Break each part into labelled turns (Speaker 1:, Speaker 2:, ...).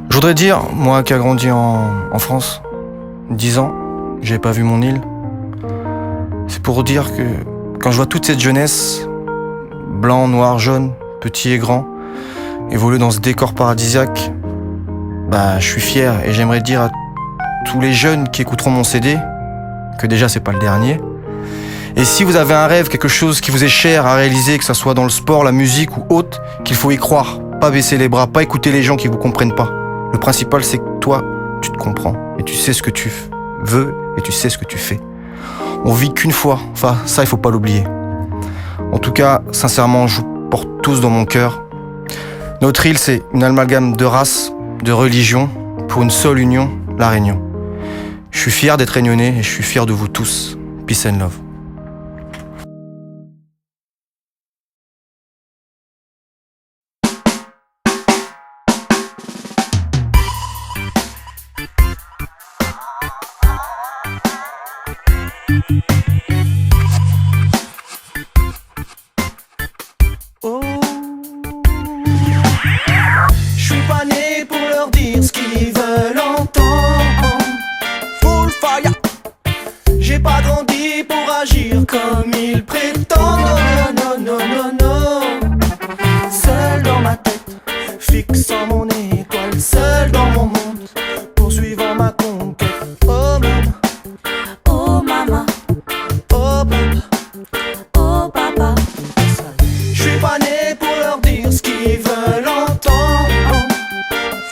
Speaker 1: Je voudrais dire, moi qui a grandi en France, 10 ans, j'ai pas vu mon île. C'est pour dire que quand je vois toute cette jeunesse, blanc, noir, jaune, petit et grand, évoluer dans ce décor paradisiaque, je suis fier et j'aimerais dire à tous les jeunes qui écouteront mon CD que déjà c'est pas le dernier. Et si vous avez un rêve, quelque chose qui vous est cher à réaliser, que ce soit dans le sport, la musique ou autre, qu'il faut y croire, pas baisser les bras, pas écouter les gens qui vous comprennent pas. Le principal c'est que toi, tu te comprends et tu sais ce que tu veux et tu sais ce que tu fais. On vit qu'une fois, enfin ça il faut pas l'oublier. En tout cas, sincèrement, je vous porte tous dans mon cœur. Notre île c'est une amalgame de races, de religions, pour une seule union, la Réunion. Je suis fier d'être réunionnais et je suis fier de vous tous. Peace and love.
Speaker 2: Je suis pas né pour leur dire ce qu'ils veulent entendre. Full fire. J'ai pas grandi pour agir comme ils prétendent. Non, non, non, non, non. Seul dans ma tête, fixant mon étoile. Seul dans mon monde, poursuivant ma conquête. Oh maman, oh maman, oh papa, oh papa. Je suis pas né pour leur dire ce qu'ils veulent entendre.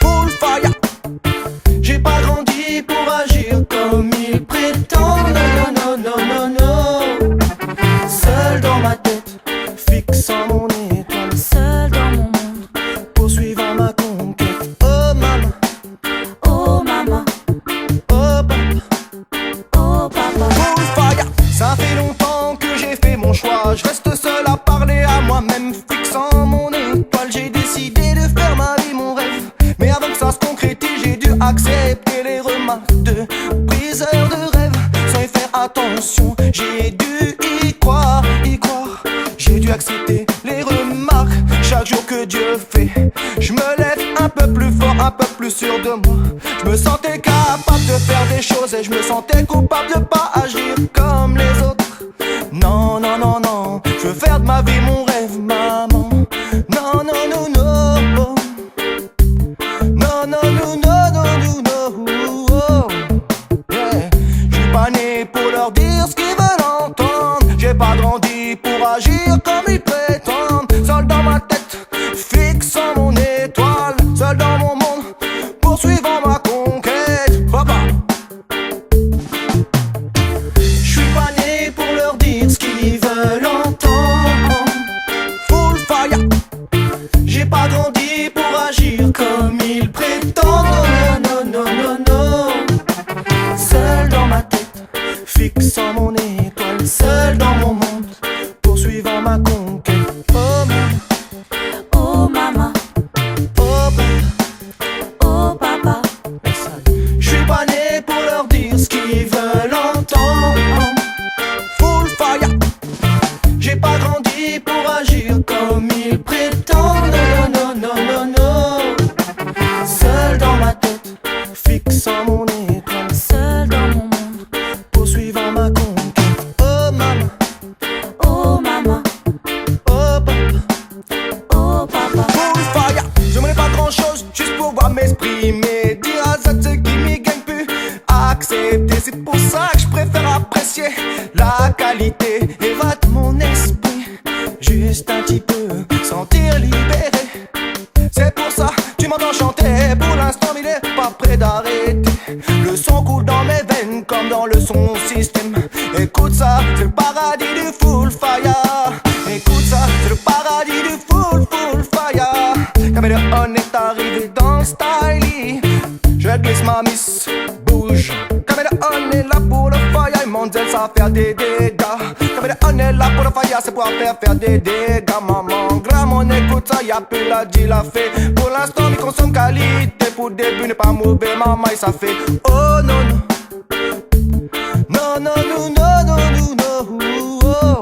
Speaker 2: Full fire. J'ai pas grandi pour agir comme ils prétendent. Non, non, non, non, non. Seul dans ma tête, fixant mon étoile. Seul dans mon monde, poursuivant ma conquête. Oh maman, oh maman, oh papa, oh papa. Full fire. Ça fait longtemps que j'ai fait mon choix. Je reste seul à parler à moi-même, fixant mon étoile. J'ai décidé de faire ma vie mon rêve. Mais avant que ça se concrétise, j'ai dû accepter les remarques de briseurs de rêve. Sans y faire attention, j'ai dû y croire, y croire. J'ai dû accepter les remarques. Chaque jour que Dieu fait, je me lève un peu plus fort, un peu plus sûr de moi. Je me sentais capable de faire des choses et je me sentais coupable de pas agir comme les autres. Non, non, non, non, je veux faire de ma vie mon rêve, maman. Non, non, non, non. Non, non, non, non, non, non, non. Yeah. Je suis pas né pour leur dire ce qu'ils veulent entendre. J'ai pas grandi pour agir comme ils prétendent. Seul dans ma tête, fixant mon étoile. Seul dans mon monde, poursuivant ma conquête. Papa. Je suis pas né pour leur dire ce qu'ils veulent entendre. Full fire. J'ai pas grandi pour agir comme ils prétendent. Non, non, non, non, non. Seul dans ma tête, fixant mon étoile. Seul dans mon monde, poursuivant ma conquête. Oh maman, oh maman, oh papa, oh papa. Je suis pas né pour leur dire ce qu'ils veulent entendre. Full fire. J'ai pas grandi pour agir comme ils prétendent. Non, non, non, non, non. Seul dans ma tête, fixant mon étoile. Seul dans mon monde, poursuivant ma conquête. Oh maman, oh maman, oh papa, oh papa. Full fire. J'aimerais pas grand chose, juste pouvoir m'exprimer. Dire à ça ceux qui m'y gagnent plus. Accepter, c'est pour ça que je préfère apprécier la qualité. Évade mon esprit, juste un petit peu, sentir libéré. C'est pour ça, tu m'entends chanter. Pour l'instant, il est pas prêt d'arrêter. Le son coule dans mes veines comme dans le son système. Écoute ça, c'est le paradis du full fire. Écoute ça, c'est le paradis du full fire. Caméléon est arrivé dans le style. Je glisse ma miss, bouge. Caméléon est là pour le fire. Monzel, ça va faire des dégâts. Caméléon est là pour le fire, c'est pour faire des dégâts. Maman, gramme, on écoute ça, y'a plus la dit la fait. Pour l'instant, il consomme qualité. Pour début, n'est pas mauvais, maman, et ça fait. Oh non, non. Non, non, non, non, non, non, non. Oh.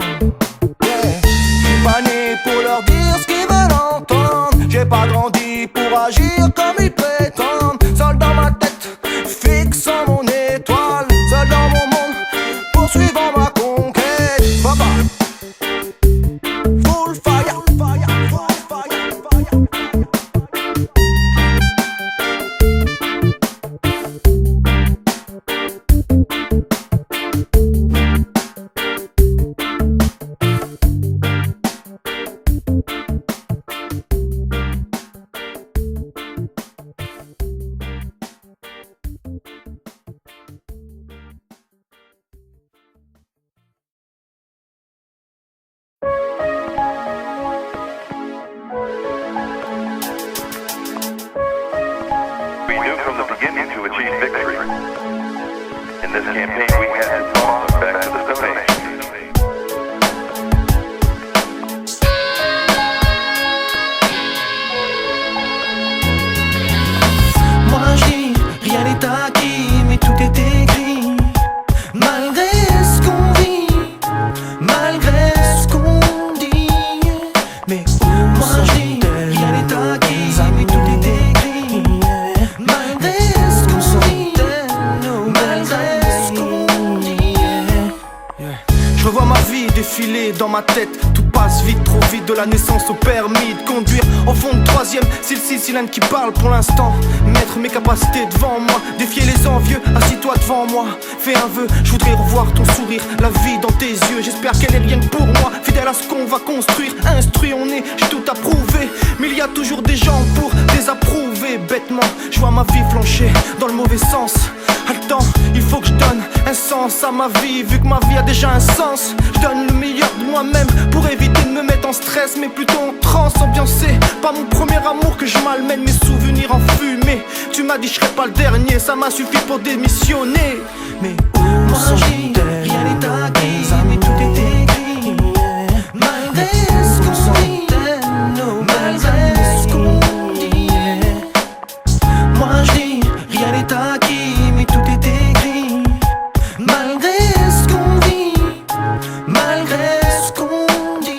Speaker 2: Yeah. J'suis pas né pour leur dire ce qu'ils veulent entendre. J'ai pas grandi pour agir comme ils prétendent.
Speaker 3: knew from the beginning to achieve victory. In this campaign, we had to toss us back to the Stone Age.
Speaker 2: Moi je dis, rien n'est acquis, mais tout est écrit. Malgré ce qu'on vit, malgré ce qu'on dit. Mais moi je dis, rien n'est acquis, mais tout est écrit. Malgré ce qu'on vit, malgré ce qu'on dit. Je revois ma vie défiler dans ma tête. Tout passe vite, trop vite, de la naissance au permis de conduire. Au fond de troisième, c'est le cylindre qui parle pour l'instant. Mettre mes capacités devant moi, défier les envieux, assis-toi devant moi. Fais un vœu, je voudrais revoir ton sourire, la vie dans tes yeux. J'espère qu'elle est rien que pour moi, fidèle à ce qu'on va construire. Instruit, on est, j'ai tout approuvé. Mais il y a toujours des gens pour désapprouver. Bêtement, je vois ma vie flancher dans le mauvais sens. Attends, il faut que je donne un sens à ma vie. Vu que ma vie a déjà un sens, je donne le meilleur de moi-même pour éviter de me mettre en stress, mais plutôt en transe, ambiancé. Pas mon premier amour que je malmène, mes souvenirs en fumée. Tu m'as dit je serais pas le dernier, ça m'a suffi pour démissionner. Mais moi je dis, rien n'est acquis, mais tout est écrit. Malgré ce qu'on dit, malgré ce qu'on dit. Moi je dis, rien n'est acquis, mais tout est écrit. Malgré ce qu'on vit, malgré ce qu'on dit.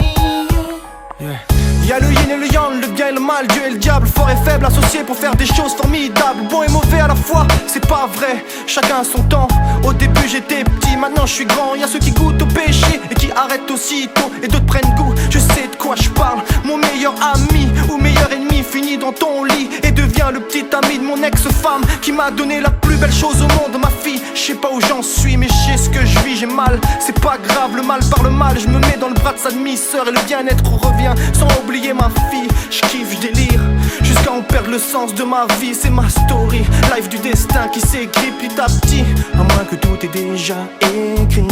Speaker 2: Y'a le yin et le yang, le bien et le mal, Dieu et le diable, fort et faible, associés pour faire des choses formidables. Bon et mauvais à la fois, c'est pas vrai, chacun a son temps. Au début j'étais petit, maintenant je suis grand. Y'a ceux qui goûtent au péché et qui arrêtent aussitôt, et d'autres prennent goût, je sais de quoi je parle. Mon meilleur ami ou meilleur ennemi finit dans ton lit et devient le petit ami de mon ex-femme qui m'a donné la plus belle chose au monde, ma fille. Je sais pas où j'en suis, mais je sais ce que je vis, j'ai mal. C'est pas grave, le mal par le mal, je me mets dans le bras de sa demi-sœur et le bien-être revient sans oublier ma fille. Je kiffe, je délire, jusqu'à en perdre le sens de ma vie. C'est ma story, life du destin qui s'écrit petit à petit, à moins que tout est déjà écrit.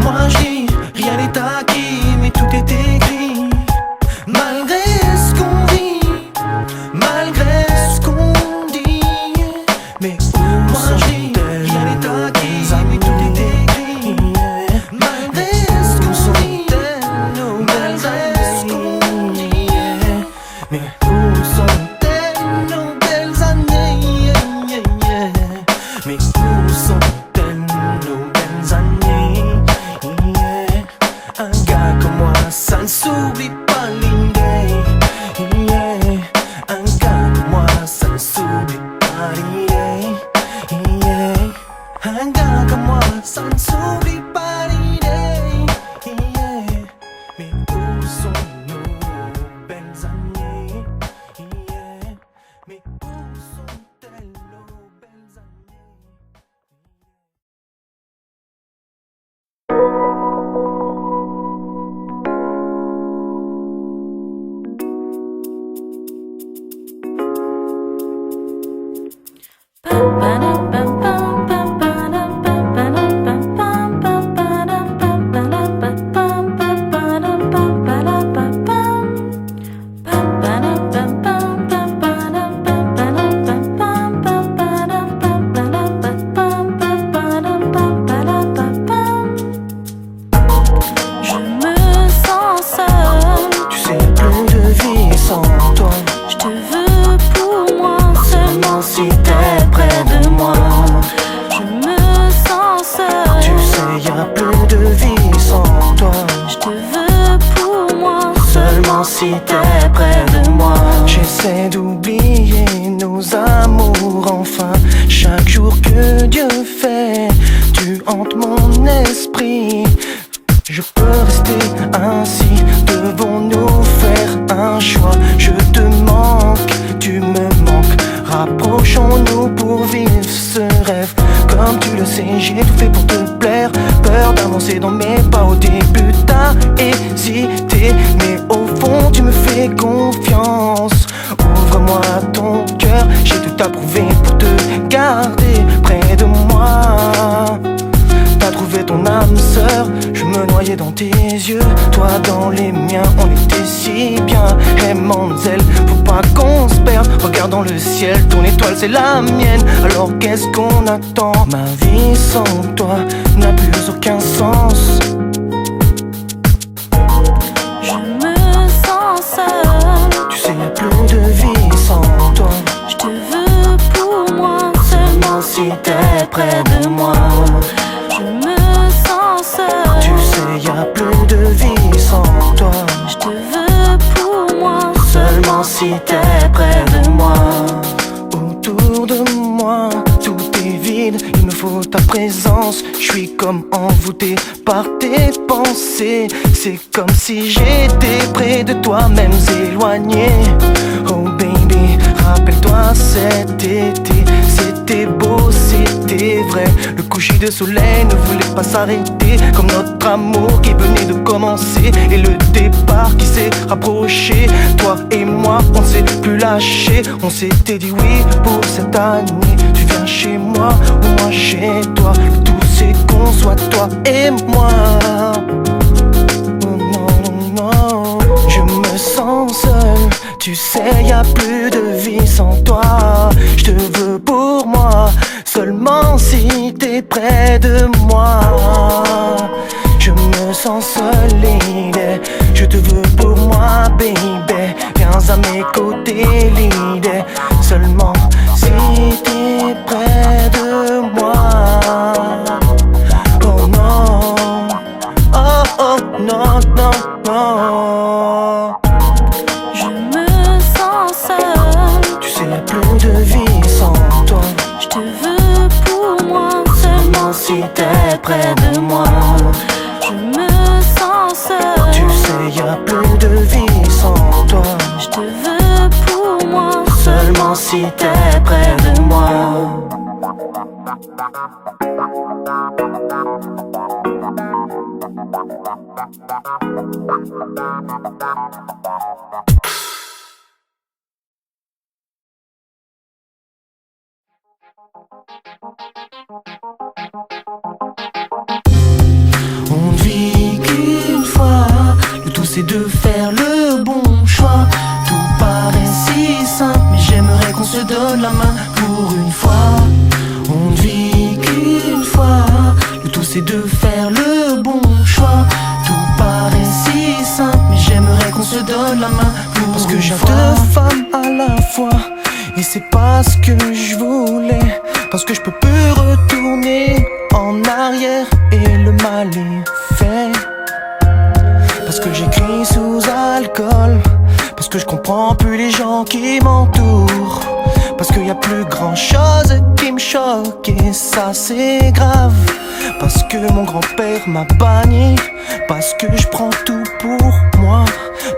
Speaker 2: Moi je dis, rien n'est acquis, mais tout est écrit. Malgré ce qu'on vit, malgré ce qu'on dit. Mais moi je dis, rien n'est acquis, mais tout est écrit. Malgré ce qu'on vit, malgré ce qu'on dit. Mais où sont-elles nos belles années? Mais où sont-elles nos belles années? Un gars comme moi, ça ne s'oublie pas l'idée. Un gars comme moi, ça ne s'oublie pas l'idée. Un gars comme moi, ça ne s'oublie pas l'idée. Mais où sont nos belles années? Mais où sont-elles nos belles années?
Speaker 4: Je me sens seule,
Speaker 2: Tu sais plus de vie sans toi.
Speaker 4: je te veux pour moi seulement
Speaker 2: Si t'es près de moi,
Speaker 4: je me sens seule,
Speaker 2: tu sais y'a plus de vie sans toi.
Speaker 4: je te veux pour moi
Speaker 2: Seulement si t'es près de moi. J'essaie d'oublier nos amours enfin. Chaque jour que Dieu fait, tu hantes mon esprit. Je peux rester ainsi, devons-nous faire un choix? Je te manque, tu me manques. Rapprochons-nous pour vivre ce rêve. Comme tu le sais, j'ai tout fait pour te plaire. Peur d'avancer dans mes pas, au début t'as hésité, mais au fond tu me fais confiance. Ouvre-moi ton cœur, j'ai tout approuvé pour te garder près de moi. T'as trouvé ton âme sœur, je me noyais dans tes yeux, toi dans les miens, on était si bien. Hey Manzel, faut pas
Speaker 1: pas qu'on se perde. Regarde dans le ciel, ton étoile c'est la mienne. Alors qu'est-ce qu'on attend? Ma vie sans toi n'a plus aucun sens.
Speaker 4: Je me sens seule.
Speaker 1: Tu sais, y'a plus de vie sans toi.
Speaker 4: Je te veux pour moi seulement
Speaker 1: Si t'es près de moi.
Speaker 4: je me sens seule.
Speaker 1: Tu sais, y'a plus de vie sans toi.
Speaker 4: Je te veux pour moi
Speaker 1: Seulement si t'es près de moi. Autour de moi, tout est vide, il me faut ta présence. Je suis comme envoûté par tes pensées. C'est comme si j'étais près de toi, même éloigné. Oh baby, rappelle-toi cet été. C'était beau, c'était vrai. Le coucher de soleil ne voulait pas s'arrêter, comme notre amour qui venait de commencer et le départ qui s'est rapproché. Toi et moi, on s'est plus lâché. On s'était dit oui pour cette année. Tu viens chez moi ou moi chez toi. Le tout c'est qu'on soit toi et moi. Oh non, non, je me sens seul. Tu sais, y'a plus de vie sans toi. Je te veux pour moi, seulement si t'es près de moi. Je me sens solide, je te veux pour moi, baby. Viens à mes côtés, l'idée. Seulement si t'es près de moi. Oh non, oh oh non, non, non.
Speaker 4: Je me sens seule.
Speaker 1: Tu sais, y'a plus de vie sans toi.
Speaker 4: Je te veux pour moi seulement
Speaker 1: Si t'es près de moi.
Speaker 4: je me sens seule.
Speaker 1: Tu sais, y'a plus de vie sans toi.
Speaker 4: Je te veux pour moi
Speaker 1: Seulement si t'es près de moi. On ne vit qu'une fois, le tout c'est de faire le bon choix. Tout paraît si simple, mais j'aimerais qu'on se donne la main pour une fois. On ne vit qu'une fois, le tout c'est de faire le bon choix. Tout paraît si simple, mais j'aimerais qu'on se donne la main pour une fois. Parce que j'ai deux femmes à la fois, et c'est pas ce que je voulais. Parce que je peux plus retourner en arrière et le mal est fait. Parce que j'écris sous alcool. Parce que je comprends plus les gens qui m'entourent. Parce qu'il y a plus grand chose qui me choque et ça c'est grave. Parce que mon grand-père m'a banni. Parce que je prends tout pour moi.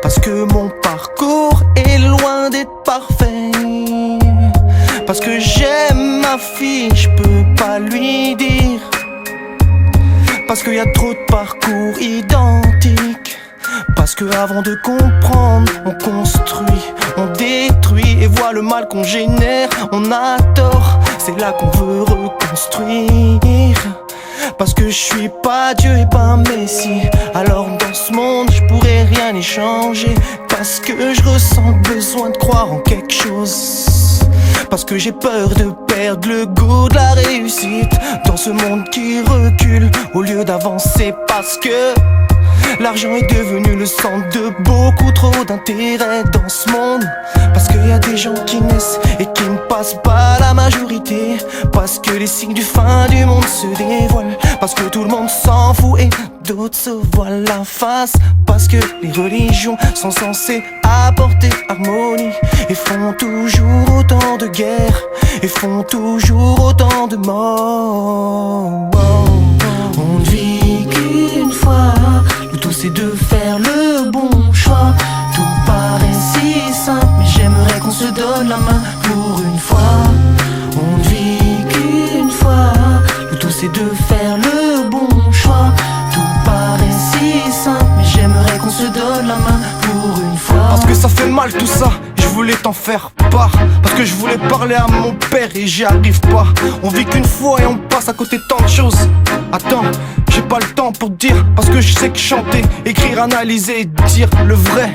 Speaker 1: Parce que mon parcours est loin d'être parfait. Parce que j'aime ma fille, je peux pas lui dire. Parce qu'il y a trop de parcours identiques. Parce que avant de comprendre, on construit, on détruit et voit le mal qu'on génère. On a tort, c'est là qu'on veut reconstruire. Parce que je suis pas Dieu et pas Messie. Alors dans ce monde, je pourrais rien échanger. Parce que je ressens le besoin de croire en quelque chose. Parce que j'ai peur de perdre le goût de la réussite dans ce monde qui recule au lieu d'avancer. Parce que l'argent est devenu le centre de beaucoup trop d'intérêt dans ce monde. Parce qu'il y a des gens qui naissent et qui ne passent pas la majorité. Parce que les signes du fin du monde se dévoilent. Parce que tout le monde s'en fout et d'autres se voilent la face. Parce que les religions sont censées apporter harmonie et font toujours autant de guerres et font toujours autant de morts. On ne vit qu'une fois, le tout c'est de faire le bon choix. Tout paraît si simple, mais j'aimerais qu'on se donne la main pour une fois. On ne vit qu'une fois, le tout c'est de faire le bon choix. Tout paraît si simple, mais j'aimerais qu'on se donne la main pour une fois. Parce que ça fait mal tout ça, je voulais t'en faire part. Parce que je voulais parler à mon père et j'y arrive pas. On vit qu'une fois et on passe à côté de tant de choses. Attends, J'ai pas le temps pour te dire, parce que je sais que chanter, écrire, analyser et dire le vrai.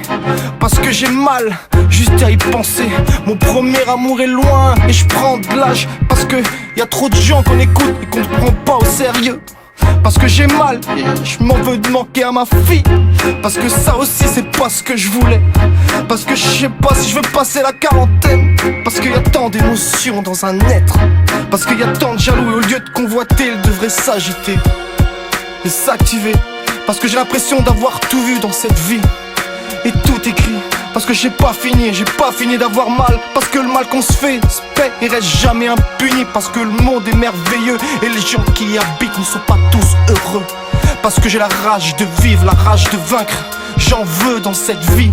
Speaker 1: Parce que j'ai mal, juste à y penser. Mon premier amour est loin et je prends de l'âge. Parce que y a trop de gens qu'on écoute et qu'on ne prend pas au sérieux. Parce que j'ai mal et je m'en veux de manquer à ma fille. Parce que ça aussi c'est pas ce que je voulais. Parce que je sais pas si je veux passer la quarantaine. Parce qu'il y a tant d'émotions dans un être. Parce qu'il y a tant de jaloux et au lieu de convoiter, il devrait s'agiter et s'activer. Parce que j'ai l'impression d'avoir tout vu dans cette vie et tout écrit. Parce que j'ai pas fini d'avoir mal. Parce que le mal qu'on se fait se paie et reste jamais impuni. Parce que le monde est merveilleux et les gens qui y habitent ne sont pas tous heureux. Parce que j'ai la rage de vivre, la rage de vaincre. J'en veux dans cette vie.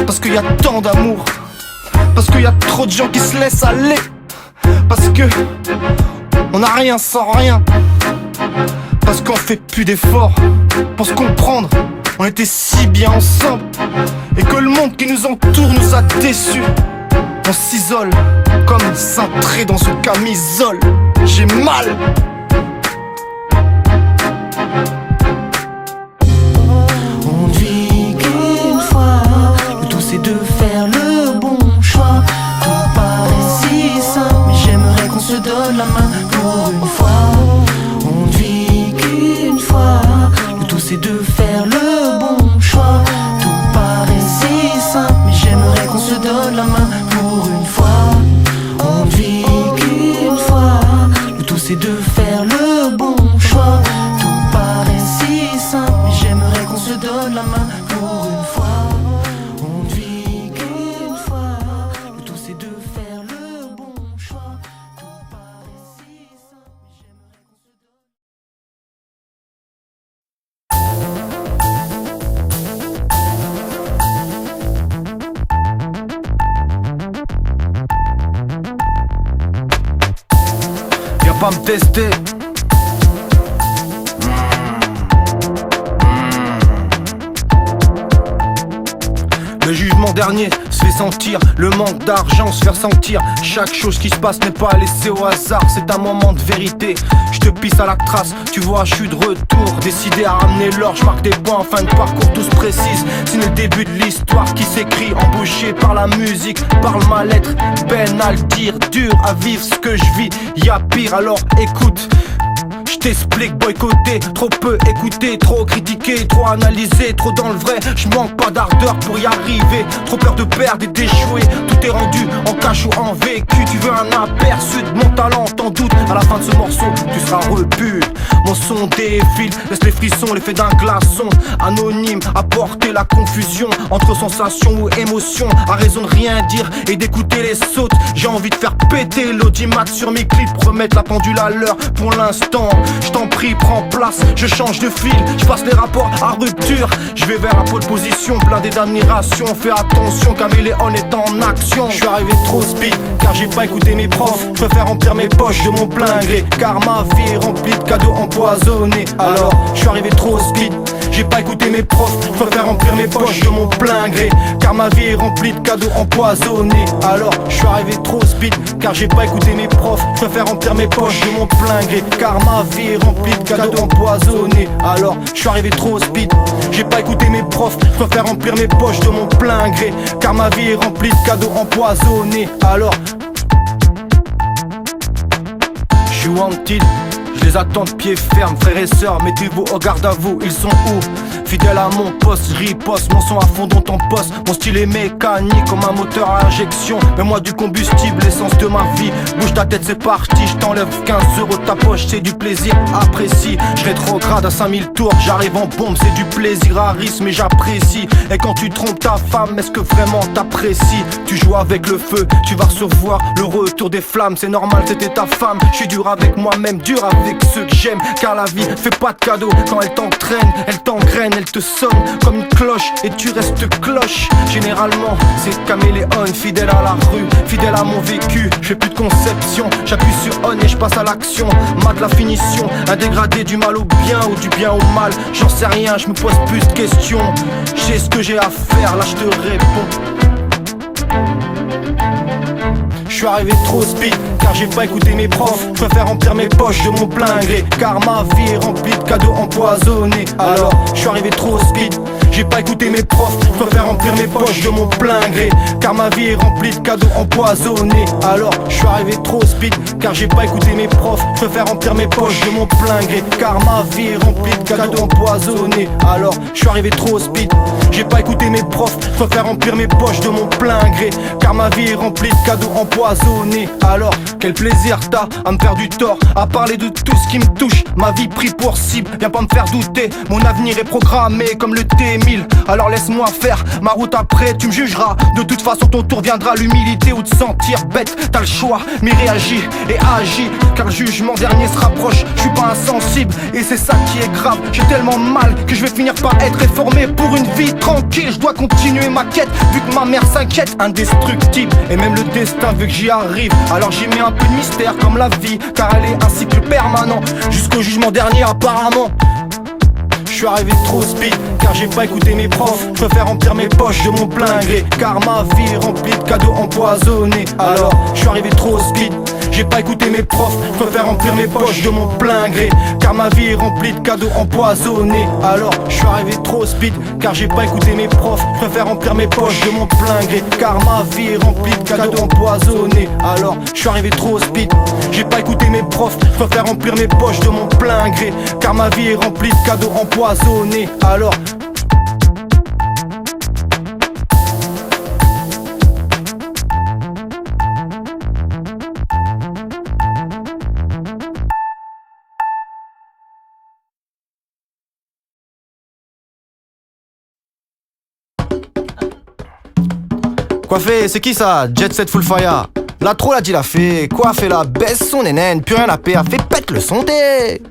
Speaker 1: Parce qu'il y a tant d'amour. Parce qu'il y a trop de gens qui se laissent aller. Parce que on n'a rien sans rien. Parce qu'on fait plus d'efforts pour se comprendre. On était si bien ensemble. Et que le monde qui nous entoure nous a déçus. On s'isole comme cintré dans une camisole. J'ai mal.
Speaker 2: On ne vit qu'une fois. Le tout c'est de faire le bon choix. Tout paraît si simple, mais j'aimerais qu'on se donne la main pour une fois. On ne vit qu'une fois. Le tout c'est de faire le bon choix. Tout paraît si simple, mais j'aimerais qu'on se donne la main pour une fois. On ne vit qu'une fois. Le tout c'est de faire le bon choix. Tout paraît si simple, mais j'aimerais qu'on se donne la main pour une fois. On ne vit qu'une fois. Le tout c'est de faire le bon choix. Tout paraît si simple, mais j'aimerais qu'on se donne.
Speaker 1: Viens pas me tester. Le jugement dernier se fait sentir, le manque d'argent se fait sentir. Chaque chose qui se passe n'est pas laissée au hasard, c'est un moment de vérité. Je te pisse à la trace, tu vois, je suis de retour. Décidé à ramener l'or, je marque des points en fin de parcours, tous précises. C'est le début de l'histoire qui s'écrit, embauché par la musique, par le mal-être. Peine à le dire, dur à vivre ce que je vis, y'a pire alors écoute. Je t'explique, boycotter, trop peu écouter, trop critiquer, trop analyser, trop dans le vrai. Je manque pas d'ardeur pour y arriver, trop peur de perdre et d'échouer. Tout est rendu en cash ou en vécu. Tu veux un aperçu de mon talent, t'en doutes. À la fin de ce morceau, tu seras repu. Mon son défile, laisse les frissons, l'effet d'un glaçon. Anonyme, apporter la confusion entre sensation ou émotion. À raison de rien dire et d'écouter les sautes. J'ai envie de faire péter l'audimat sur mes clips, remettre la pendule à l'heure pour l'instant. Je t'en prie, prends place, je change de fil, je passe les rapports à rupture. Je vais vers la pole position, blindé d'admiration. Fais attention, Caméléon est en action. Je suis arrivé trop speed, car j'ai pas écouté mes profs. Je préfère remplir mes poches de mon plein gré, car ma vie est remplie de cadeaux empoisonnés. Alors, je suis arrivé trop speed, j'ai pas écouté mes profs. Je préfère remplir mes poches de mon plein gré, car ma vie est remplie de cadeaux empoisonnés. Alors, je suis arrivé trop speed, car j'ai pas écouté mes profs. Je préfère remplir mes poches de mon plein gré, car ma vie est remplie de cadeaux empoisonnés. Alors, je suis arrivé trop speed, j'ai pas écouté mes profs. Je préfère remplir mes poches de mon plein gré, car ma vie est remplie de cadeaux empoisonnés. Alors, je suis wanted, je les attends de pied ferme, frères et sœurs, mettez-vous au garde à vous, ils sont où? Fidèle à mon poste, je riposte, mon son à fond dans ton poste. Mon style est mécanique comme un moteur à injection. Mets-moi du combustible, l'essence de ma vie. Bouge ta tête, c'est parti, je t'enlève 15 € de ta poche, c'est du plaisir, apprécie. Je rétrograde à 5000 tours, j'arrive en bombe, c'est du plaisir à risque, mais j'apprécie. Et quand tu trompes ta femme, est-ce que vraiment t'apprécies? Tu joues avec le feu, tu vas recevoir le retour des flammes. C'est normal, c'était ta femme, je suis dur avec moi-même, dur avec ceux que j'aime. Car la vie fait pas de cadeaux, quand elle t'entraîne, elle t'engraine, elle te sonne comme une cloche et tu restes cloche. Généralement c'est Caméléon, fidèle à la rue, fidèle à mon vécu. Je fais plus de conception, j'appuie sur on et je passe à l'action. Mat la finition, un dégradé du mal au bien ou du bien au mal. J'en sais rien, je me pose plus de questions. J'ai ce que j'ai à faire, là je te réponds. Je
Speaker 2: suis arrivé trop speed, car j'ai pas écouté mes profs. Je préfère remplir mes poches de mon plein gré, car ma vie est remplie de cadeaux empoisonnés. Alors, je suis arrivé trop speed, j'ai pas écouté mes profs. Je préfère remplir mes poches de mon plein gré, car ma vie est remplie de cadeaux empoisonnés. Alors, je suis arrivé trop speed, car j'ai pas écouté mes profs. Je préfère remplir mes poches de mon plein gré, car ma vie est remplie de cadeaux empoisonnés. Alors, je suis arrivé trop speed, j'ai pas écouté mes profs. Je préfère remplir mes poches de mon plein gré, car ma vie est remplie de cadeaux empoisonnés. Alors, quel plaisir t'as à me faire du tort, à parler de tout ce qui me touche. Ma vie pris pour cible, viens pas me faire douter. Mon avenir est programmé comme le T1000. Alors laisse-moi faire ma route après, tu me jugeras. De toute façon ton tour viendra, l'humilité ou de sentir bête. T'as le choix, mais réagis et agis, car le jugement dernier se rapproche. Je suis pas insensible et c'est ça qui est grave. J'ai tellement mal que je vais finir par être réformé pour une vie tranquille. Je dois continuer ma quête vu que ma mère s'inquiète. Indestructible et même le destin veut que j'y arrive. Alors j'y mets un peu de mystère comme la vie, car elle est un cycle permanent jusqu'au jugement dernier apparemment. Je suis arrivé trop speed, car j'ai pas écouté mes profs. Je préfère remplir mes poches de mon plein gré, car ma vie est remplie de cadeaux empoisonnés. Alors, je suis arrivé trop speed, j'ai pas écouté mes profs. Je préfère remplir mes poches de mon plein gré, car ma vie est remplie de cadeaux empoisonnés. Alors, je suis arrivé trop speed, car j'ai pas écouté mes profs. Je préfère remplir mes poches de mon plein gré, car ma vie est remplie de cadeaux empoisonnés. Alors, je suis arrivé trop speed, j'ai pas écouté mes profs. Je préfère remplir mes poches de mon plein gré, car ma vie est remplie de cadeaux empoisonnés. Alors
Speaker 1: Coiffé, c'est qui ça? Jet Set Full Fire. La trop l'a dit la fée. Coiffé la baisse son nénène, plus rien à payer, fait pète le son des.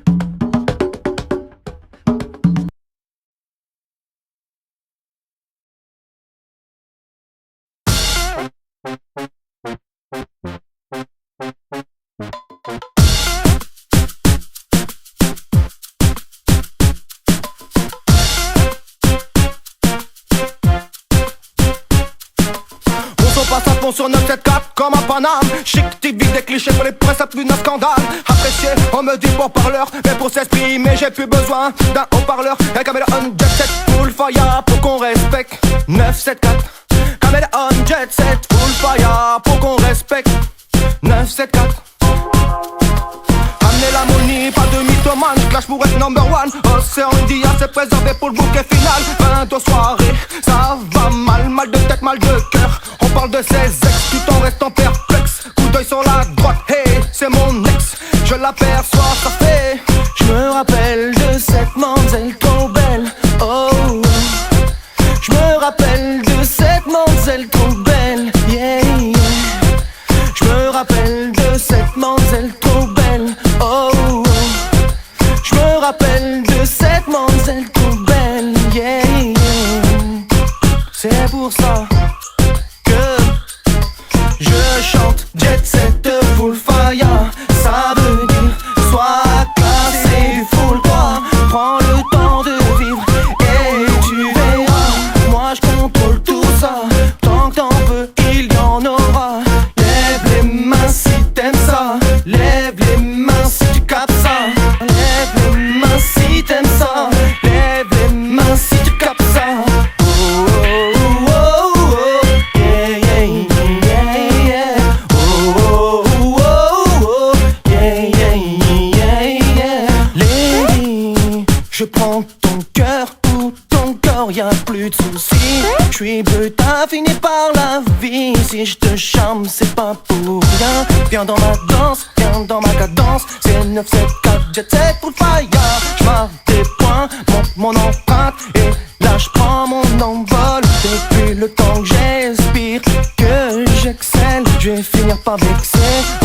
Speaker 2: Sur 974 comme un Paname. Chic, TV, des clichés pour les préceptes, plus d'un scandale. Apprécié, on me dit pour parleur, mais pour s'exprimer j'ai plus besoin d'un haut-parleur. Et caméra on, jet set, full fire pour qu'on respecte 974. Caméra on, jet set, full fire pour qu'on respecte 974. Amenez l'harmonie, pas de mythomane. Clash pour être number one. Océan India s'est préservé pour le bouquet final. 20 soirées, ça va mal. Mal de tête, mal de cœur. On parle de ses ex tout en restant perplexe. Coup d'œil sur la droite, hey, c'est mon ex. Je l'aperçois, ça fait. Je me rappelle de cette mademoiselle trop belle. Oh, je me rappelle de cette mademoiselle trop belle. Yeah, yeah. Je me rappelle de cette mademoiselle trop belle. Oh, je me rappelle de cette mademoiselle trop belle. Yeah, yeah. C'est pour ça que je chante jet set full fire. Ça veut dire sois classé du full droit. Prends le temps de vivre et tu verras. Moi je contrôle tout ça. Tant que t'en veux, il y en aura. Lève les mains si t'aimes ça. Lève les mains si tu captes ça. Lève les mains si t'aimes ça. Lève les mains si tu captes ça. Je prends ton cœur ou ton corps, y'a plus de soucis. J'suis bleu, t'as fini par la vie. Si je te charme, c'est pas pour rien. Viens dans ma danse, viens dans ma cadence. C'est 974 jet set full fire. J'marque des points, monte mon empreinte. Et là j'prends mon envol. Depuis le temps que j'inspire, que j'excelle, je vais finir par vexer.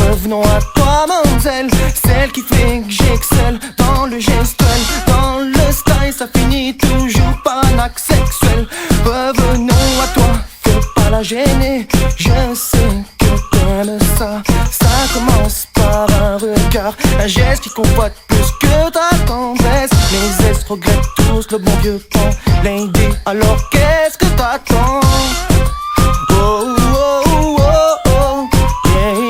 Speaker 2: Revenons à toi, mademoiselle, celle qui fait que j'excelle. Dans le gestuel, dans le style, ça finit toujours par un acte sexuel. Revenons à toi, fais pas la gêner. Je sais que t'aimes ça. Ça commence par un regard, un geste qui convoite plus que ta tendresse. Les ex regrettent tous le bon vieux temps. Lady, alors qu'est-ce que t'attends? Oh, oh, oh, oh, yeah.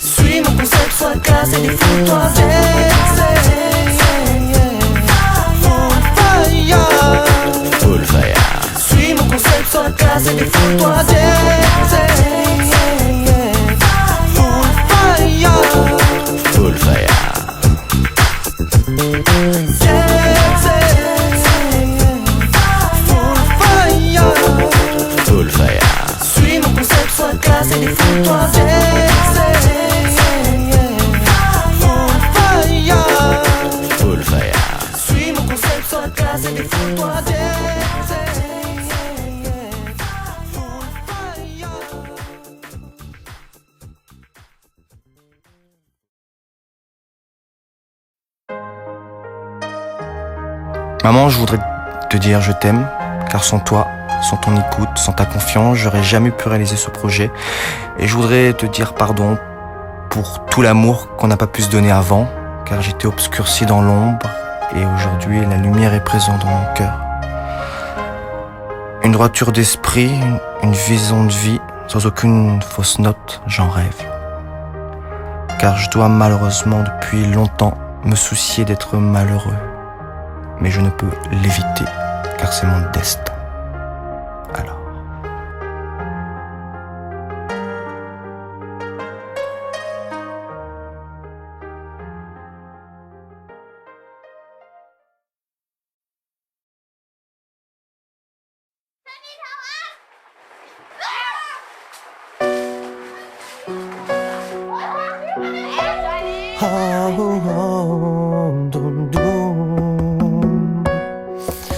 Speaker 2: Suis mon concept, sois classe et défoule-toi.
Speaker 5: Full fire.
Speaker 2: Suis mon concept, sois classe et défoule-toi.
Speaker 5: Full fire.
Speaker 2: Full fire. c'est des fous-toi.
Speaker 5: Full fire.
Speaker 2: Suis mon concept sur la classe, c'est des fous-toi.
Speaker 1: Maman, je voudrais te dire je t'aime, car sans toi, sans ton écoute, sans ta confiance, j'aurais jamais pu réaliser ce projet. Et je voudrais te dire pardon pour tout l'amour qu'on n'a pas pu se donner avant, car j'étais obscurci dans l'ombre, et aujourd'hui la lumière est présente dans mon cœur. Une droiture d'esprit, une vision de vie, sans aucune fausse note, j'en rêve. Car je dois malheureusement depuis longtemps me soucier d'être malheureux. Mais je ne peux l'éviter, car c'est mon destin. Alors.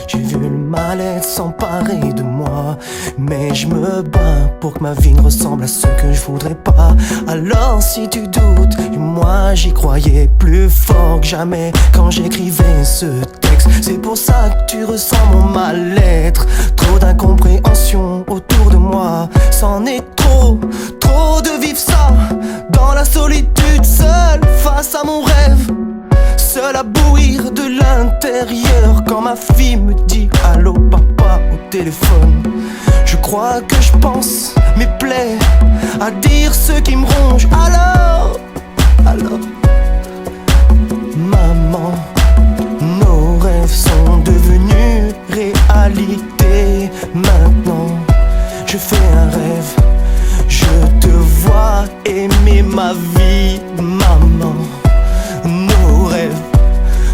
Speaker 2: J'ai vu le mal-être s'emparer de moi, mais je me bats pour que ma vie ne ressemble à ce que je voudrais pas. Alors si tu doutes, moi j'y croyais plus fort que jamais quand j'écrivais ce texte. C'est pour ça que tu ressens mon mal-être. Trop d'incompréhension autour de moi, c'en est trop, trop de vivre ça dans la solitude, seul face à mon rêve, seul à bouillir de l'intérieur. Quand ma fille me dit allô papa au téléphone, je crois que je pense mes plaies à dire ce qui me ronge. Alors maman, nos rêves sont devenus réalité. Maintenant je fais un rêve, je te vois aimer ma vie. Maman, nos rêves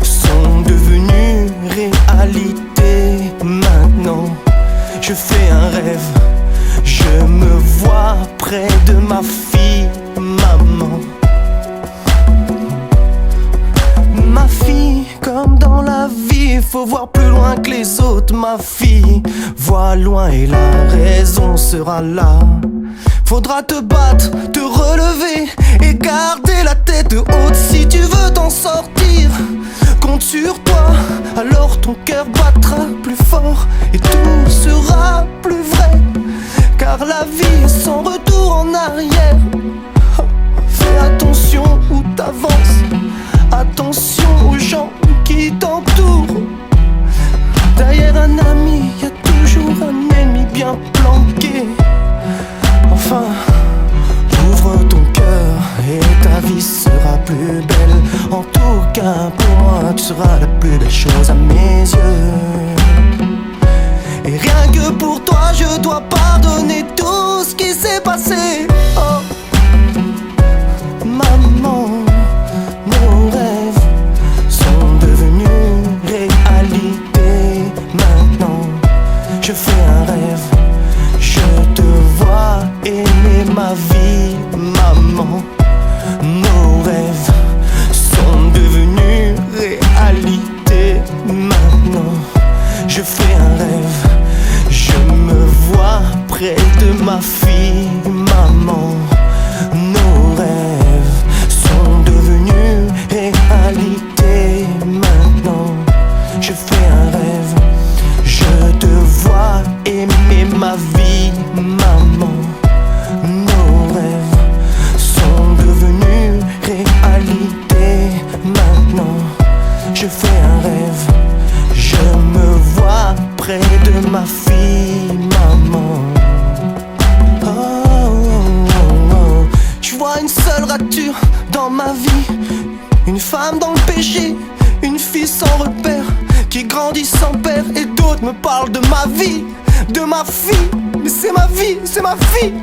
Speaker 2: sont devenus réalité. Maintenant je fais un rêve, je me vois près de ma fille. Maman, ma fille, comme dans la vie, faut voir plus loin que les autres. Ma fille, vois loin et la raison sera là. Faudra te battre, te relever et garder la tête haute si tu veux t'en sortir. Compte sur toi, alors ton cœur battra plus fort et tout sera plus vrai. Car la vie est sans retour en arrière. Fais attention où t'avances, attention aux gens qui t'entourent. Derrière un ami, y a toujours un ennemi bien planqué. Enfin, ouvre ton cœur et ta vie sera plus belle. En tout cas, pour moi, tu seras la plus belle chose à mes yeux. Et rien que pour toi, je dois pardonner tout ce qui s'est passé. Oh, maman, nos rêves sont devenus réalité. Maintenant, je fais un rêve, je te vois aimer ma vie. Maman, nos rêves sont devenus réalité. Maintenant, je fais un rêve, je me vois près de ma fille. Maman, nos rêves sont devenus réalité. Maintenant, je fais un rêve, je te vois aimer ma vie. Maman, nos rêves sont devenus réalité. Maintenant, je fais un rêve, je me vois près de ma fille. Maman, oh, oh, oh, oh. Je vois une seule rature dans ma vie, une femme dans le péché, une fille sans repère qui grandit sans père. Et d'autres me parlent de ma vie, de ma fille. Mais c'est ma vie, c'est ma fille.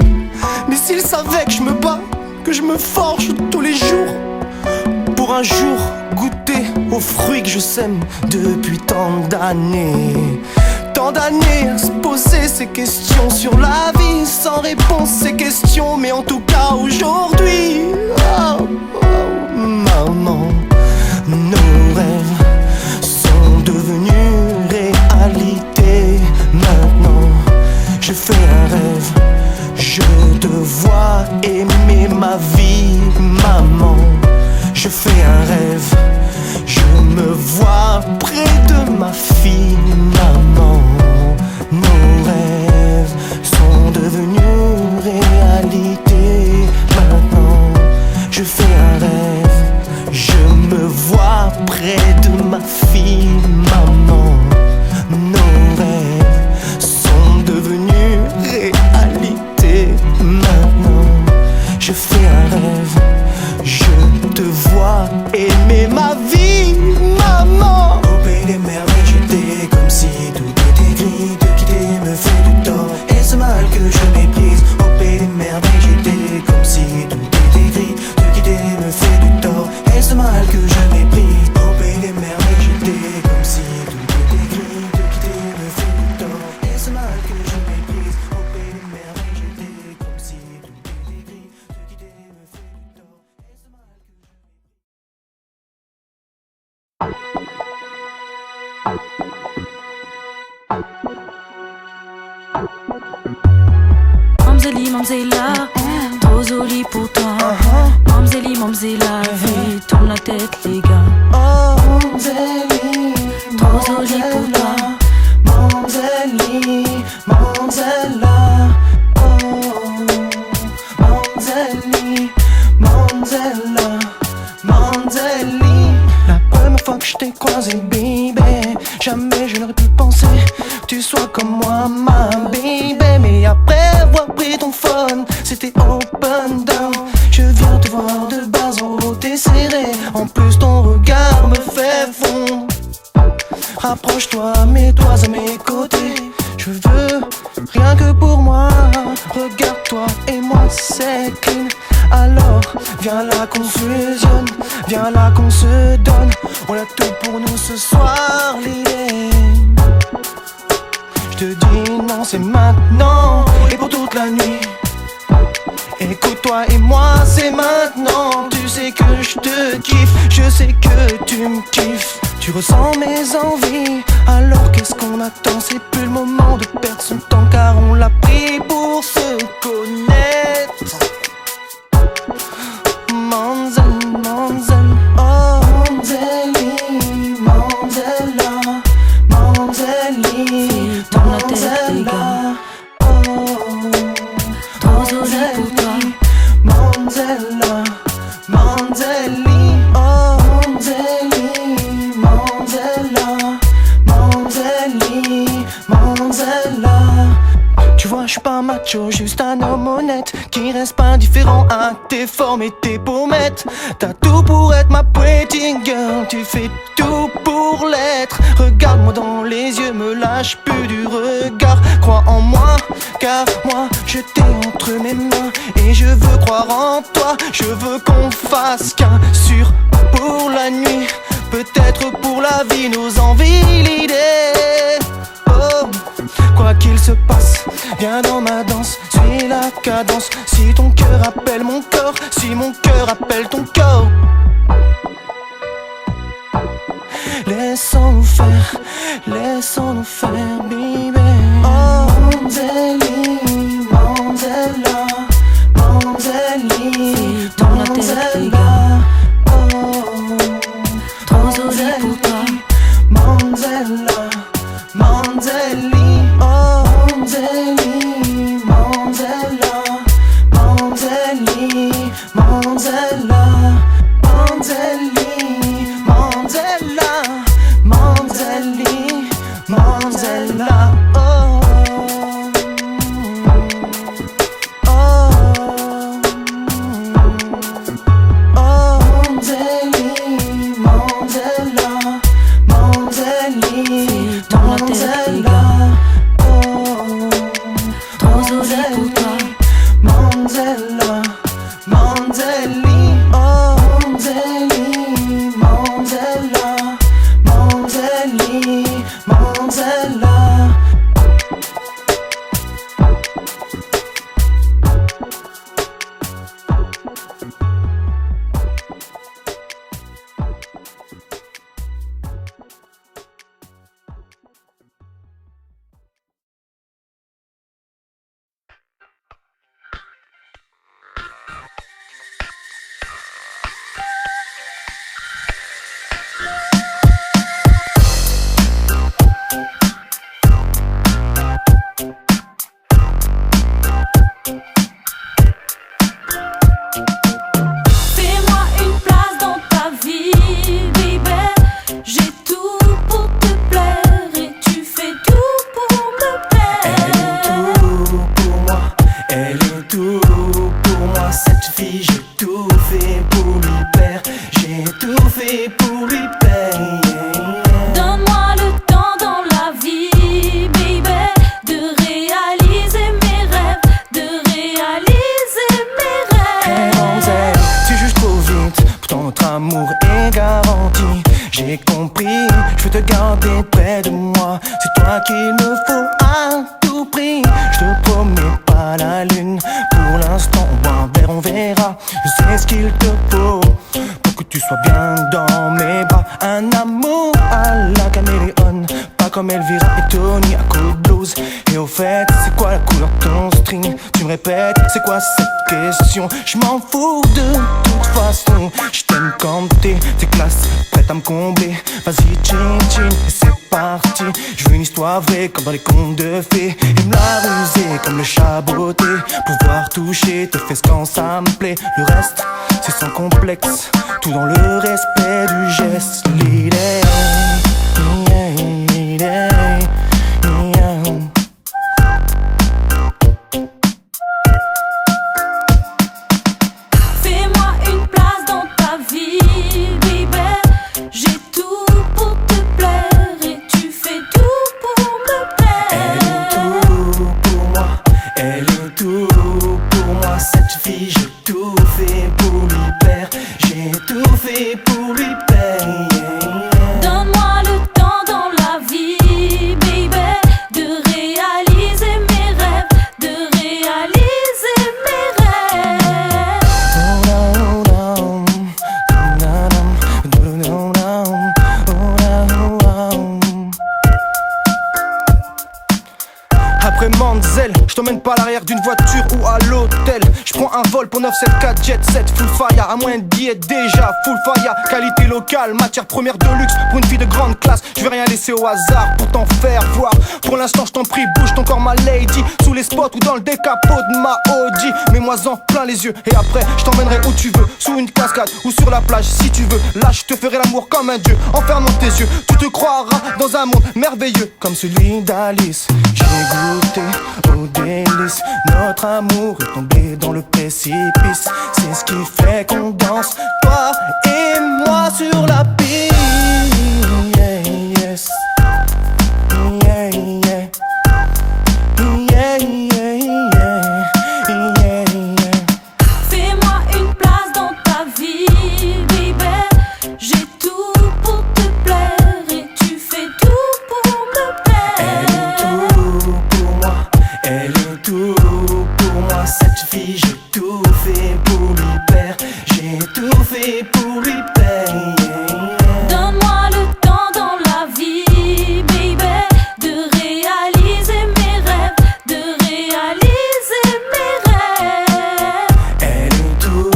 Speaker 2: Mais s'ils savaient que je me bats, que je me forge tous les jours pour un jour goûter aux fruits que je sème depuis tant d'années. Tant d'années à se poser ces questions sur la vie, sans réponse ces questions, mais en tout cas aujourd'hui, oh, oh, maman, nos rêves sont devenus réalité. Maintenant, je fais un rêve, je te vois aimer ma vie, maman. Je fais un rêve, je me vois près de ma fille, maman. Nos rêves sont devenus réalité. Maintenant, je fais un rêve, je me vois près de ma fille, maman. Nos rêves sont devenus réalité. Maintenant, je fais un rêve, je te vois aimer ma vie, maman. Au pays des merveilles, j'étais comme si tout était gris. Te quitter me fait du tort, et ce mal que je méprise. Au pays des merveilles, j'étais comme si tout était gris. Te quitter me fait du tort, et ce mal que je méprise. Au pays des merveilles, j'étais comme si tout était gris. Te quitter me fait du tort, et ce mal que je méprise. Au pays des merveilles, j'étais comme si tout était gris. Te quitter me fait du tort, et ce mal que je
Speaker 4: Mamzeli, Mamzela, trop jolie pour toi. Mamzeli, Mamzela, vie tourne la tête les gars.
Speaker 2: Mamzeli,
Speaker 4: Trop jolie pour toi.
Speaker 2: Mamzeli, Mamzela, oh, Mamzeli, Mamzela, Mamzeli. La première fois que je t'ai croisé, baby, jamais je n'aurais pu penser que tu sois comme moi, ma baby. Mais après avoir pris ton phone, c'était open down. Je viens te voir de bas en haut, t'es serré. En plus ton regard me fait fondre. Rapproche-toi, mets-toi à mes côtés. Je veux rien que pour moi. Regarde-toi et moi c'est clean. Alors viens là qu'on fusionne, viens là qu'on se donne. On a tout pour nous ce soir, l'idée. Je te dis non, c'est maintenant et pour toute la nuit. Écoute-toi et moi, c'est maintenant. Tu sais que je te kiffe, je sais que tu me kiffes. Tu ressens mes envies, alors qu'est-ce qu'on attend? C'est plus le moment de perdre son temps, car on l'a pris pour se connaître. Manzel, Manzel, oh Manzeli, Manzela, Manzeli,
Speaker 4: Dans la tête les gars. Trop jolie pour toi.
Speaker 2: Manzela, Manzeli, oh Manzeli, Manzela, Manzeli, Manzela. Tu vois, je suis pas macho, juste un homme honnête qui reste pas indifférent à tes formes et tes pommettes. T'as tout pour être ma pretty girl, tu fais tout pour l'être. Regarde-moi dans les yeux, me lâche plus du regard. Crois en moi, car moi je t'ai entre mes mains. Et je veux croire en toi, je veux qu'on fasse qu'un sûr pour la nuit. Peut-être pour la vie, nos envies, l'idée. Oh, quoi qu'il se passe, viens dans ma danse, suis la cadence. Si ton cœur appelle mon corps, si mon cœur appelle ton corps. Laissons-nous faire, baby. Oh, Manzeli, Manzela, Manzeli,
Speaker 4: Dans la tête les gars. Trop jolie pour toi.
Speaker 2: Manzela, Manzeli, oh Manzeli, Manzela, Manzeli, Manzela, Manzeli, Manzela, Manzeli, Manzela, oh. près de moi. C'est toi qu'il me faut à tout prix. Je te promets pas la lune. Pour l'instant, on boit un verre, on verra. Je sais ce qu'il te faut pour que tu sois bien dans mes bras. Un amour à la caméléon, pas comme Elvira et Tony à Code Blues. Et au fait, c'est quoi la couleur de ton string? Tu me répètes, c'est quoi cette question? Je m'en fous de toute façon. Je t'aime quand t'es classe, prête à me combler. Vas-y, chin chin, et c'est parti. Je veux une histoire vraie comme dans les contes de fées. Et me la ruser comme le chat botté. Pouvoir toucher tes fesses quand ça me plaît. Le reste, c'est sans complexe. Tout dans le respect du geste. L'idée,
Speaker 4: Fais-moi une place dans ta vie, baby. J'ai tout pour te plaire et tu fais tout pour me plaire.
Speaker 2: elle est tout pour moi, elle est tout pour moi. Cette fille, j'ai tout fait pour lui plaire. J'ai tout fait pour lui plaire.
Speaker 4: Donne-moi le temps dans la vie, baby, de réaliser mes rêves, de réaliser mes rêves.
Speaker 2: Après Manzel, je t'emmène pas à l'arrière d'une voiture ou à l'hôtel. Je prends un vol pour 974 Jet 7 full fire. À moins de billets déjà full fire. Qualité locale, matière première de luxe. Pour une fille de grande classe, je vais rien laisser au hasard pour t'en faire voir. Pour l'instant je t'en prie, bouge ton corps ma lady. Sous les spots ou dans le décapot de ma Audi. Mets-moi-en plein les yeux et après je t'emmènerai où tu veux. Sous une cascade ou sur la plage si tu veux. Là je te ferai l'amour comme un dieu. En fermant tes yeux, tu te croiras dans un monde merveilleux comme celui d'Alice. J'ai goûté au délice. Notre amour est tombé dans le précipice. C'est ce qui fait qu'on danse, toi et moi sur la piste. Yes. Yeah, yeah. Yeah, yeah, yeah. Yeah, yeah.
Speaker 4: Fais-moi une place dans ta vie, baby. J'ai tout pour te plaire et tu fais tout pour me plaire.
Speaker 2: Elle est tout pour moi, elle est tout pour moi. Cette fille, j'ai tout fait pour lui plaire. J'ai tout fait pour lui plaire.
Speaker 4: Donne-moi le temps dans la vie, baby, de réaliser mes rêves, de réaliser mes rêves.
Speaker 2: Elle est tout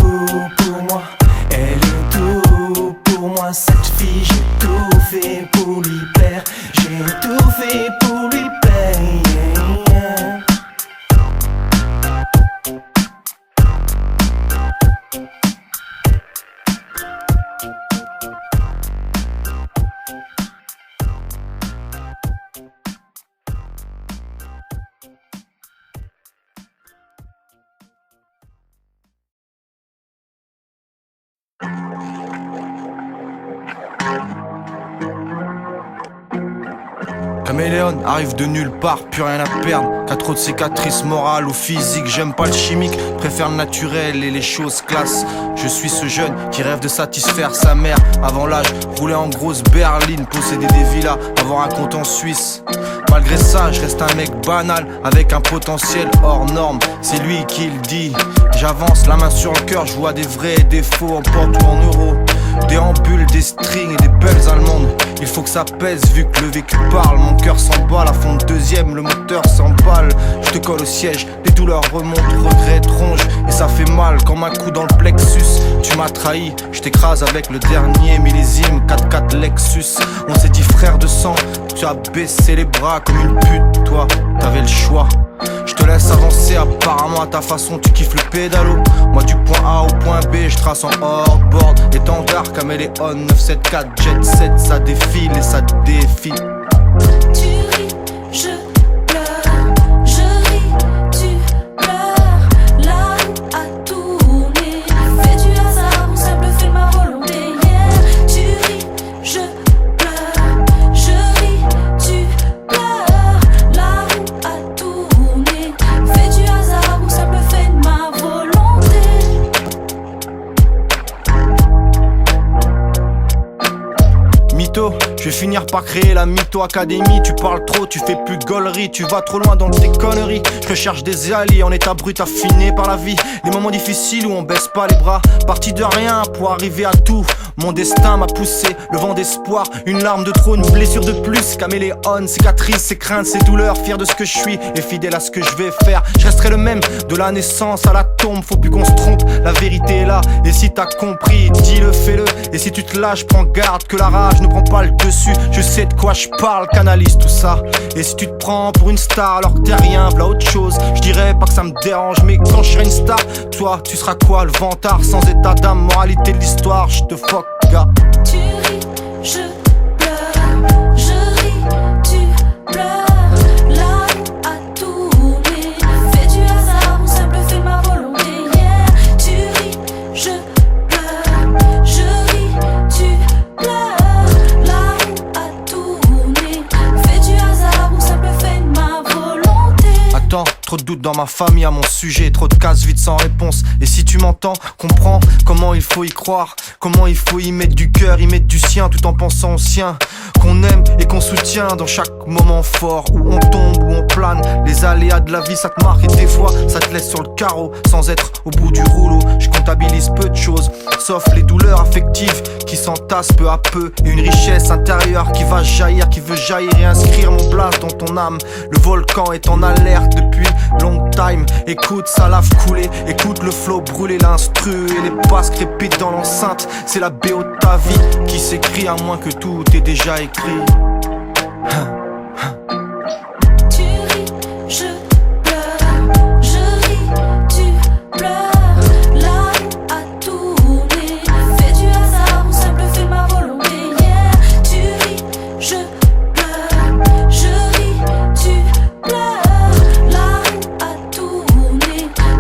Speaker 2: pour moi, elle est tout pour moi. Cette fille, j'ai tout fait pour lui plaire. J'ai tout fait pour lui plaire.
Speaker 1: Caméléon arrive de nulle part, plus rien à perdre. Qu'à trop de cicatrices morales ou physiques. J'aime pas le chimique, préfère le naturel et les choses classes. Je suis ce jeune qui rêve de satisfaire sa mère. Avant l'âge, rouler en grosse berline, posséder des villas, avoir un compte en Suisse. Malgré ça, je reste un mec banal, avec un potentiel hors norme. C'est lui qui le dit. J'avance, la main sur le cœur, je vois des vrais et des faux en porte ou en euros. Déambule, des strings et des belles allemandes. Il faut que ça pèse vu que le vécu parle. Mon cœur s'emballe à fond de deuxième, le moteur s'emballe. Je te colle au siège, les douleurs remontent, regrets, tronche. Et ça fait mal comme un coup dans le plexus. Tu m'as trahi, je t'écrase avec le dernier millésime 4x4 Lexus. On s'est dit frère de sang, tu as baissé les bras comme une pute. Toi, t'avais le choix. Je te laisse avancer, apparemment à ta façon tu kiffes le pédalo. Moi du point A au point B, je trace en hors-board. Étendard, caméléon, 974 Jet 7, ça défile et ça défie.
Speaker 4: Tu ris, je pleure, je ris, tu pleures. La roue a tourné, fait du hasard ou simple fait de ma volonté. Yeah. Tu ris, je pleure, je ris, tu pleures. La roue a tourné, fait du hasard ou simple fait de ma volonté.
Speaker 1: Mytho, je vais
Speaker 6: finir par créer la Mytho Academy. Tu parles trop, tu fais plus de gaulerie, tu vas trop loin dans tes conneries. Je recherche des alliés en état brut affiné par la vie. Les moments difficiles où on baisse pas les bras, parti de rien pour arriver à tout. Mon destin m'a poussé, le vent d'espoir, une larme de trop, une blessure de plus. Caméléon, cicatrices, ses craintes, ses douleurs, fier de ce que je suis et fidèle à ce que je vais faire. Je resterai le même de la naissance à la tombe, faut plus qu'on se trompe, la vérité est là. Et si t'as compris, dis-le, fais-le. Et si tu te lâches, prends garde que la rage ne prend pas le dessus. Je sais de quoi je parle, canalise tout ça. Et si tu te prends pour une star alors que t'es rien, v'là autre chose. Je dirais pas que ça me dérange, mais quand je serai une star, toi tu seras quoi, le vantard sans état d'âme, moralité de l'histoire, je te fuck gars.
Speaker 4: Tu ris, je pleure, je ris, tu pleures. La roue a tourné, fait du hasard ou simple fait de ma volonté. Yeah. Tu ris, je pleure, je ris, tu pleures. La roue a tourné, fait du hasard ou simple fait de ma volonté.
Speaker 6: Attends, trop de doutes dans ma famille à mon sujet, trop de cases vides sans réponse. Et si tu m'entends, comprends comment il faut y croire, comment il faut y mettre du cœur, y mettre du sien tout en pensant au sien. Qu'on aime et qu'on soutient dans chaque moment fort, où on tombe, où on plane. Les aléas de la vie ça te marque et des fois ça te laisse sur le carreau sans être au bout du rouleau. Je comptabilise peu de choses, sauf les douleurs affectives qui s'entassent peu à peu. Et une richesse intérieure qui va jaillir, qui veut jaillir et inscrire mon place dans ton âme. Le volcan est en alerte depuis long time. Écoute sa lave couler, écoute le flow brûler, l'instru et les basses crépitent dans l'enceinte. C'est la BO de ta vie qui s'écrit à moins que tout est déjà écrit.
Speaker 4: Tu ris, je pleure, je ris, tu pleures. La roue a tourné, fait du hasard ou simple fait de ma volonté. Yeah. Tu ris, je pleure, je ris, tu pleures. La roue a tourné,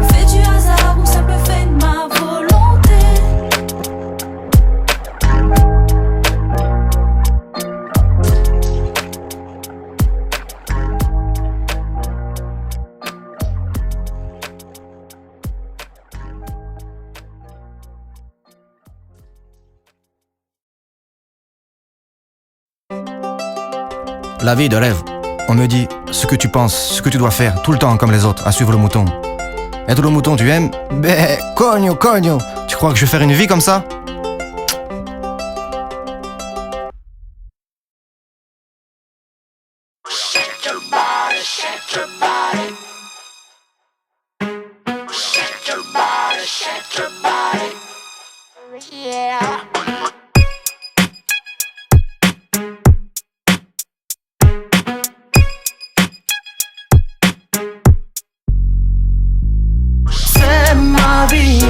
Speaker 4: fait du hasard ou simple fait de ma volonté.
Speaker 1: La vie de rêve. On me dit ce que tu penses, ce que tu dois faire, tout le temps comme les autres, à suivre le mouton. Être le mouton, tu aimes? Ben, cogno. Tu crois que je vais faire une vie comme ça?
Speaker 2: C'est ma vie,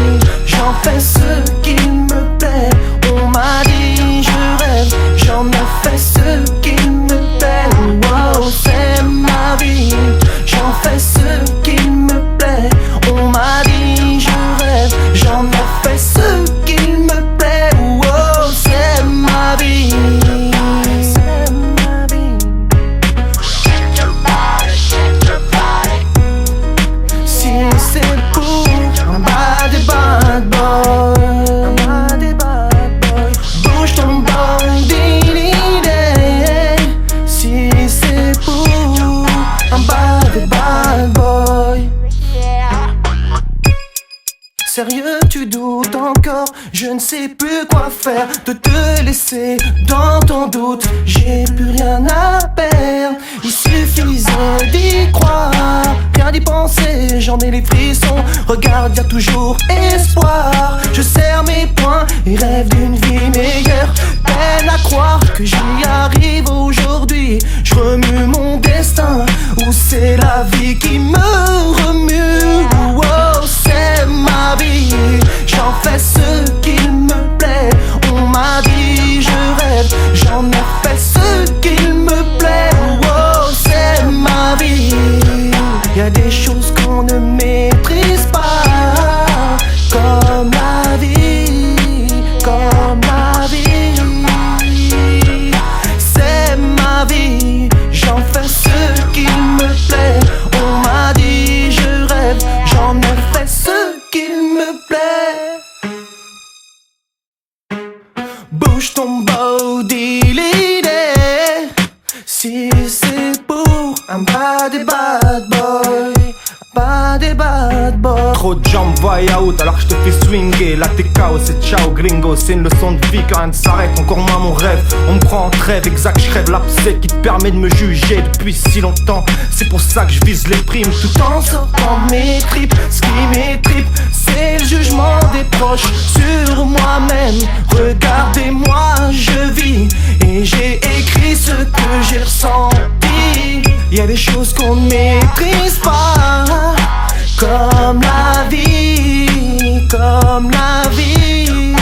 Speaker 2: j'en fais ce qu'il me plaît. On m'a dit je rêve, j'en ai fait ce qu'il me plaît. Wow, c'est ma vie, j'en fais ce qu'il me plaît. On m'a dit je rêve, j'en ai fait ce qu'il me plaît. Wow, c'est ma vie. C'est ma vie. Si c'est pour un bad boy, bouge ton body, si c'est pour un bad boy. Sérieux, tu doutes encore, je ne sais plus quoi faire. De te laisser dans ton doute, j'ai plus rien à perdre. Il suffisait d'y croire, rien d'y penser, j'en ai les frissons. Regarde, y'a toujours espoir. Je serre mes poings et rêve d'une vie meilleure. Peine à croire que j'y arrive aujourd'hui. Je remue mon destin, ou c'est la vie qui me remue. Oh, c'est ma vie, j'en fais ce qu'il me plaît. On m'a dit je rêve, j'en ai fait ce qu'il me plaît. Oh, c'est ma vie. Y'a des choses qu'on ne maîtrise pas, comme la vie, comme la vie. C'est ma vie, j'en fais ce qu'il me plaît. On m'a dit je rêve, j'en ai fait ce qu'il me plaît. Bouge ton body, l'idée. bad boy.
Speaker 6: Trop de jambes voient out alors que je te fais swinger. Là t'es KO, c'est ciao gringo. C'est une leçon de vie que rien ne s'arrête, encore moins mon rêve. On me prend en trêve, exact, je crève l'abcès qui te permet de me juger depuis si longtemps. C'est pour ça que je vise les primes tout en
Speaker 2: Sortant de mes tripes, ce qui m'étripe, c'est le jugement des proches sur moi-même. Regardez-moi, je vis et j'ai écrit ce que j'ai ressenti. Y'a des choses qu'on ne maîtrise pas, comme la vie, comme la vie.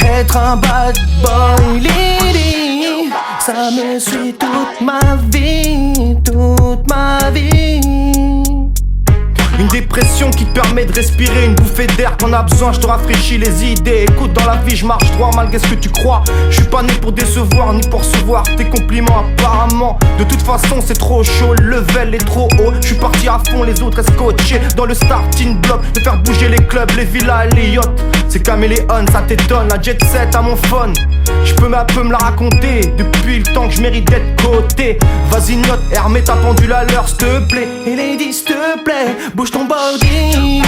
Speaker 2: Être un bad boy lady, ça me suit toute ma vie, toute ma vie.
Speaker 6: Une dépression qui te permet de respirer, une bouffée d'air quand on a besoin, je te rafraîchis les idées. Écoute, dans la vie je marche droit malgré ce que tu crois. Je suis pas né pour décevoir ni pour recevoir tes compliments apparemment. De toute façon c'est trop chaud, le level est trop haut. Je suis parti à fond, les autres restent coachés dans le starting block, de faire bouger les clubs, les villas et les yachts. C'est caméléon, ça t'étonne, la jet set à mon phone. Je peux un peu me la raconter depuis le temps que je mérite d'être coté. Vas-y note, remets ta pendule à l'heure s'il te plaît.
Speaker 2: Et lady s'il te plaît, bouge ton body,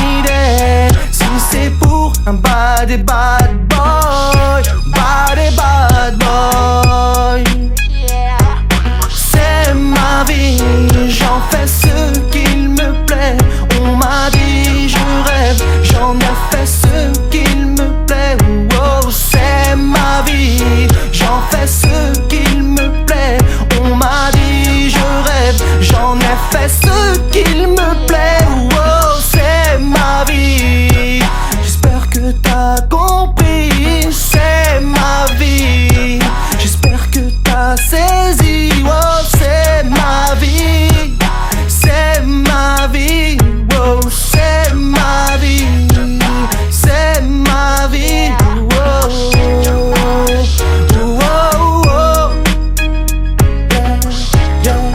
Speaker 2: si c'est pour un bad et bad boy, bad et bad boy. C'est ma vie, j'en fais ce qu'il me plaît. On m'a dit je rêve, j'en ai fait ce qu'il me plaît. Oh, c'est ma vie, j'en fais ce qu'il me plaît. On m'a dit je rêve, j'en ai fait ce qu'il me plaît. Oh, c'est ma vie. J'espère que t'as compris, c'est ma vie. J'espère que t'as saisi. Oh, c'est ma vie, c'est ma vie. Oh, c'est ma vie, c'est ma vie. Oh, oh, oh, oh. Yeah, yeah.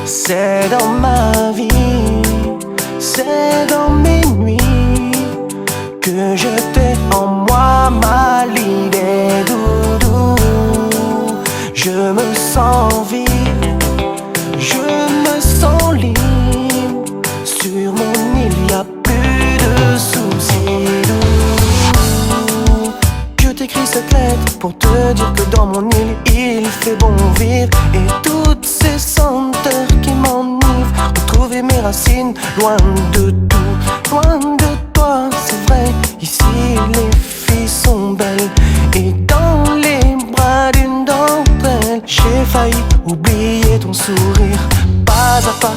Speaker 2: C'est dans ma vie, c'est dans mes nuits que je t'ai en moi, ma l'idée doudou. Je me sens vivre, je me sens libre. Sur mon île y'a plus de soucis doux. Je t'écris cette lettre pour te dire que dans mon île il fait bon vivre. Et toutes ces senteurs qui m'enivrent, retrouver mes racines loin de tout, loin de toi. C'est vrai, ici les filles sont belles, et dans les bras d'une d'entre elles, j'ai failli oublier ton sourire. Pas à pas,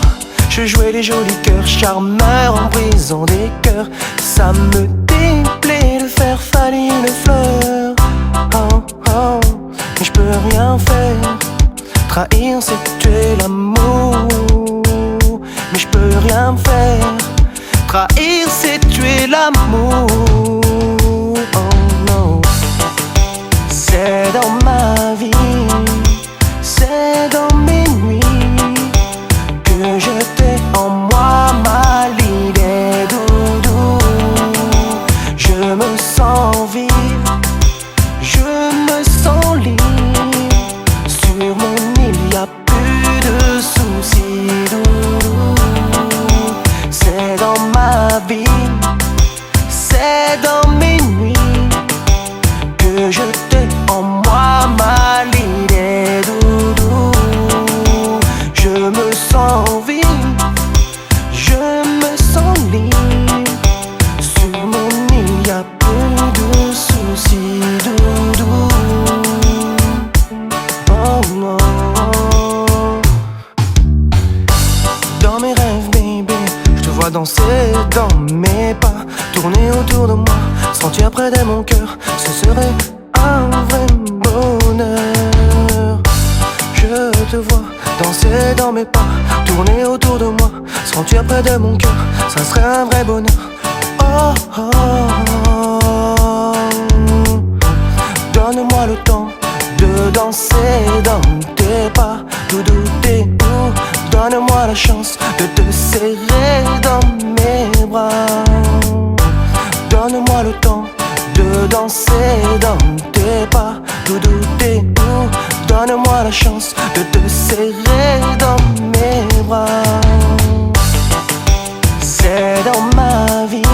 Speaker 2: je jouais les jolis cœurs, charmeurs en brisant des cœurs. Ça me déplaît de faire faillir une fleur. Oh, oh, mais je peux rien faire. Trahir c'est tuer l'amour, mais je peux rien faire. Trahir c'est tuer l'amour. Oh non. C'est dans ma vie, c'est dans mes nuits que je t'ai en moi, ma l'idée doudou. Je me sens vivre, je me sens libre. Sur mon île y'a plus de soucis doudou. C'est dans ma vie, c'est dans mes nuits que je t'ai en moi, ma l'idée doudou. Je me sens vivre, je me sens libre. Sur mon île y'a plus de soucis doudou. Oh non. Dans mes rêves baby, je te vois danser dans mes pas, tourner autour de moi, sentir près de mon cœur. Ce serait un vrai bonheur. Je te vois danser dans mes pas, tourner autour de moi, sentir près de mon cœur. Ça serait un vrai bonheur. Oh, oh, oh. danser dans tes pas. Doudou, t'es où? Donne-moi la chance de te serrer dans mes bras. Donne-moi le temps de danser dans tes pas. Doudou, t'es où? Donne-moi la chance de te serrer dans mes bras. C'est dans ma vie